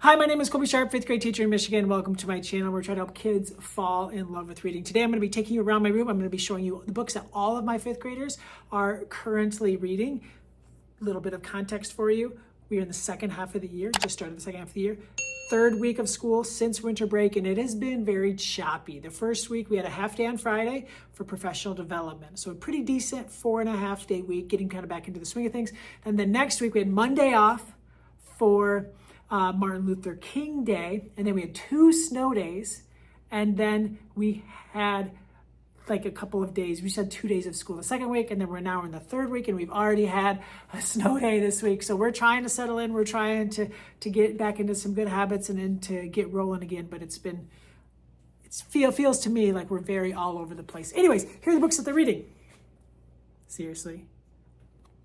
Hi, my name is Colby Sharp, fifth grade teacher in Michigan. Welcome to my channel. We're trying to help kids fall in love with reading. Today I'm going to be taking you around my room. I'm going to be showing you the books that all of my fifth graders are currently reading. A little bit of context for you. We are in the second half of the year, just started the second half of the year. Third week of school since winter break, and it has been very choppy. The first week we had a half day on Friday for professional development. So a pretty decent 4.5 day week, getting kind of back into the swing of things. And then next week we had Monday off for Martin Luther King Day, and then we had 2 snow days, and then we had like a couple of days. We just had 2 days of school the second week, and then we're now in the third week, and we've already had a snow day this week. So we're trying to settle in. We're trying to get back into some good habits and then to get rolling again. But it feels to me like we're very all over the place. Anyways, here are the books that they're reading. Seriously.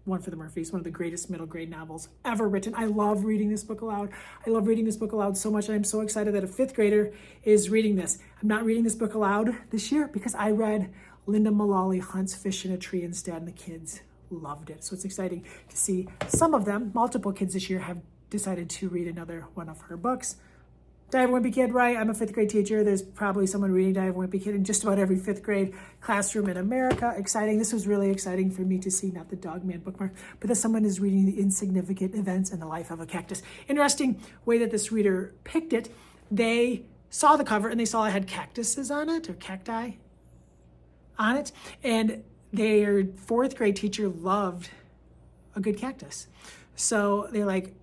One for the Murphys, one of the greatest middle grade novels ever written. I love reading this book aloud. I love reading this book aloud so much. I'm so excited that a fifth grader is reading this. I'm not reading this book aloud this year because I read Linda Mullally Hunt's Fish in a Tree instead, and the kids loved it. So it's exciting to see some of them, multiple kids this year, have decided to read another one of her books. Dive Wimpy Kid, right? I'm a fifth grade teacher. There's probably someone reading Dive Wimpy Kid in just about every fifth grade classroom in America. Exciting. This was really exciting for me to see, not the Dog Man bookmark, but that someone is reading The Insignificant Events in the Life of a Cactus. Interesting way that this reader picked it. They saw the cover and they saw it had cactuses on it, or cacti on it. And their fourth grade teacher loved a good cactus. So they're like,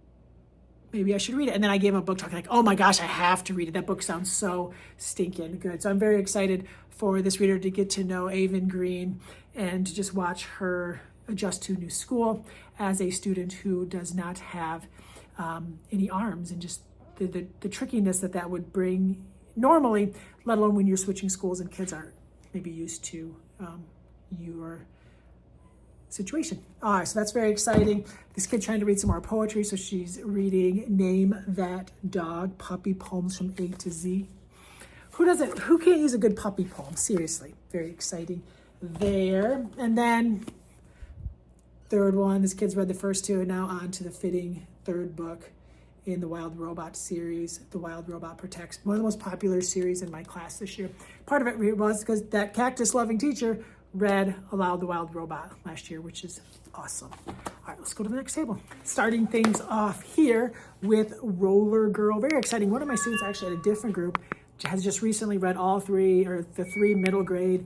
maybe I should read it. And then I gave him a book talk like, oh my gosh, I have to read it. That book sounds so stinking good. So I'm very excited for this reader to get to know Avon Green and to just watch her adjust to a new school as a student who does not have any arms, and just the trickiness that would bring normally, let alone when you're switching schools and kids aren't maybe used to your situation. All right, so that's very exciting. This kid trying to read some more poetry, so she's reading Name That Dog, puppy poems from A to Z. Who can't use a good puppy poem? Seriously, very exciting there. And then third one, this kid's read the first 2 and now on to the fitting third book in the Wild Robot series, The Wild Robot Protects, one of the most popular series in my class this year. Part of it was because that cactus-loving teacher read aloud The Wild Robot last year, which is awesome. All right, let's go to the next table. Starting things off here with Roller Girl. Very exciting. One of my students actually at a different group has just recently read the 3 middle grade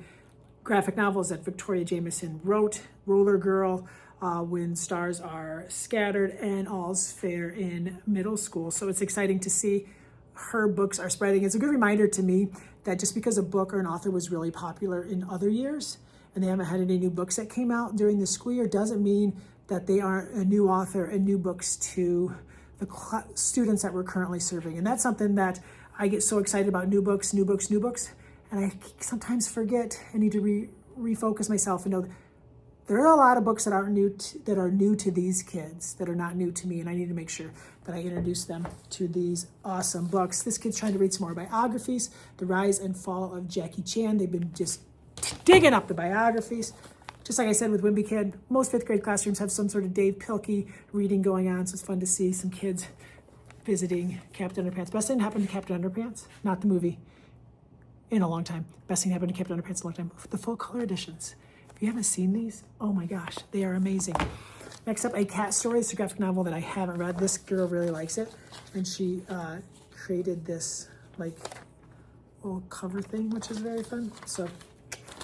graphic novels that Victoria Jameson wrote. Roller Girl, When Stars Are Scattered, and All's Fair in Middle School. So it's exciting to see her books are spreading. It's a good reminder to me that just because a book or an author was really popular in other years and they haven't had any new books that came out during the school year doesn't mean that they aren't a new author and new books to the students that we're currently serving. And that's something that I get so excited about, new books. And I sometimes forget. I need to refocus myself and know there are a lot of books that are new to these kids, that are not new to me, and I need to make sure that I introduce them to these awesome books. This kid's trying to read some more biographies, The Rise and Fall of Jackie Chan. They've been just digging up the biographies. Just like I said with Wimpy Kid, most fifth grade classrooms have some sort of Dave Pilkey reading going on, so it's fun to see some kids visiting Captain Underpants. Best thing happened to Captain Underpants, not the movie, in a long time. Best thing happened to Captain Underpants in a long time. The full color editions. If you haven't seen these, oh my gosh, they are amazing. Next up, A Cat Story. It's a graphic novel that I haven't read. This girl really likes it, and she created this like little cover thing, which is very fun. So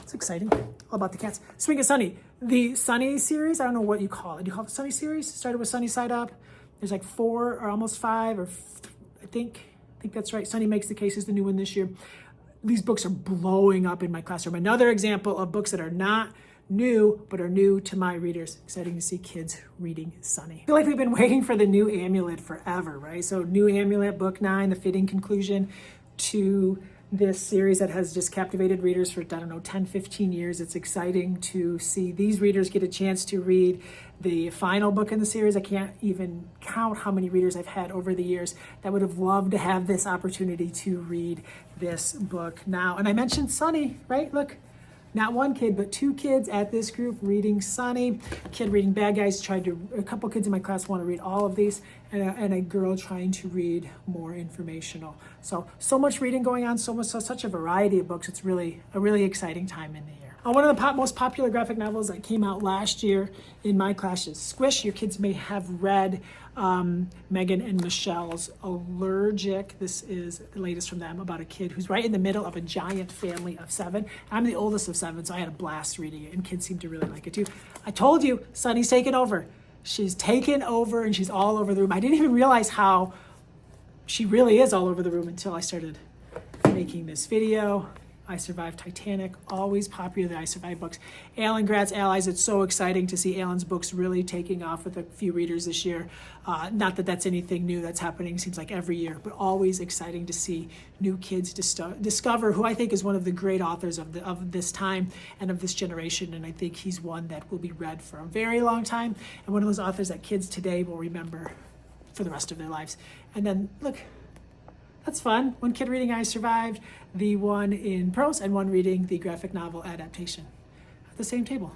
it's exciting. All about the cats. Swing It Sunny. The Sunny series, I don't know what you call it. Do you call it the Sunny series? It started with Sunny Side Up. There's like 4 or almost 5, or I think that's right. Sunny Makes the Case is the new one this year. These books are blowing up in my classroom. Another example of books that are not new, but are new to my readers. Exciting to see kids reading Sunny. I feel like we've been waiting for the new Amulet forever, right? So new Amulet, book 9, the fitting conclusion to this series that has just captivated readers for, I don't know, 10, 15 years. It's exciting to see these readers get a chance to read the final book in the series. I can't even count how many readers I've had over the years that would have loved to have this opportunity to read this book now. And I mentioned Sunny, right? Look, not one kid, but 2 kids at this group reading Sunny. A kid reading Bad Guys. A couple kids in my class want to read all of these, and a girl trying to read more informational. So much reading going on, such a variety of books. It's really a really exciting time in the year. One of the most popular graphic novels that came out last year in my class is Squish. Your kids may have read Megan and Michelle's Allergic. This is the latest from them about a kid who's right in the middle of a giant family of 7. I'm the oldest of 7, so I had a blast reading it, and kids seem to really like it too. I told you, Sunny's taken over. She's taken over, and she's all over the room. I didn't even realize how she really is all over the room until I started making this video. I Survived Titanic, always popular, the I Survived books. Alan Gratz Allies, it's so exciting to see Alan's books really taking off with a few readers this year. Not that that's anything new that's happening, seems like every year, but always exciting to see new kids discover who I think is one of the great authors of this time and of this generation, and I think he's one that will be read for a very long time, and one of those authors that kids today will remember for the rest of their lives. And then, look, that's fun. One kid reading I Survived, the one in prose, and one reading the graphic novel adaptation at the same table.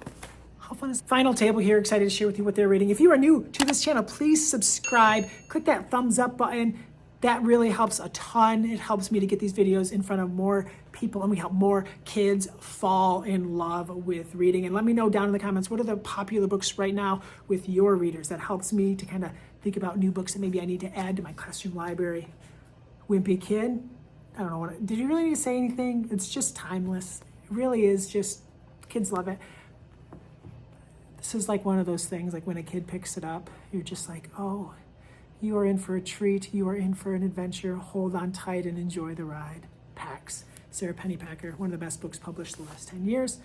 How fun is it? Final table here, excited to share with you what they're reading. If you are new to this channel, please subscribe. Click that thumbs up button. That really helps a ton. It helps me to get these videos in front of more people, and we help more kids fall in love with reading. And let me know down in the comments, what are the popular books right now with your readers? That helps me to kind of think about new books that maybe I need to add to my classroom library. Wimpy Kid, I don't know did you really need to say anything? It's just timeless. It really is just, kids love it. This is like one of those things, like when a kid picks it up, you're just like, oh, you are in for a treat. You are in for an adventure. Hold on tight and enjoy the ride. Pax, Sarah Pennypacker, one of the best books published the last 10 years.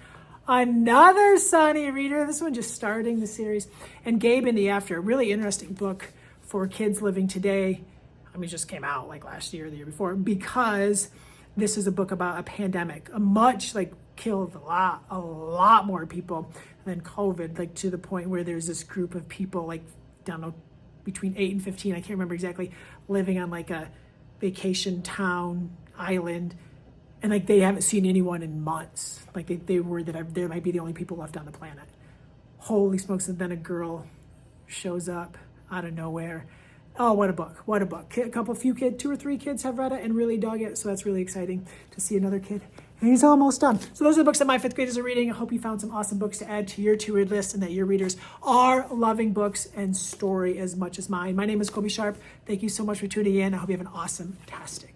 Another Sunny reader, this one just starting the series. And Gabe in the After, a really interesting book for kids living today. I mean, it just came out like last year or the year before, because this is a book about a pandemic, killed a lot more people than COVID, like to the point where there's this group of people, like, I don't know, between 8 and 15, I can't remember exactly, living on like a vacation town island, and like they haven't seen anyone in months. Like they were that they might be the only people left on the planet. Holy smokes, and then a girl shows up out of nowhere. Oh, what a book, what a book. A few kids, 2 or 3 kids have read it and really dug it, so that's really exciting to see another kid. And he's almost done. So those are the books that my 5th graders are reading. I hope you found some awesome books to add to your to-read list and that your readers are loving books and story as much as mine. My name is Colby Sharp. Thank you so much for tuning in. I hope you have an awesome, fantastic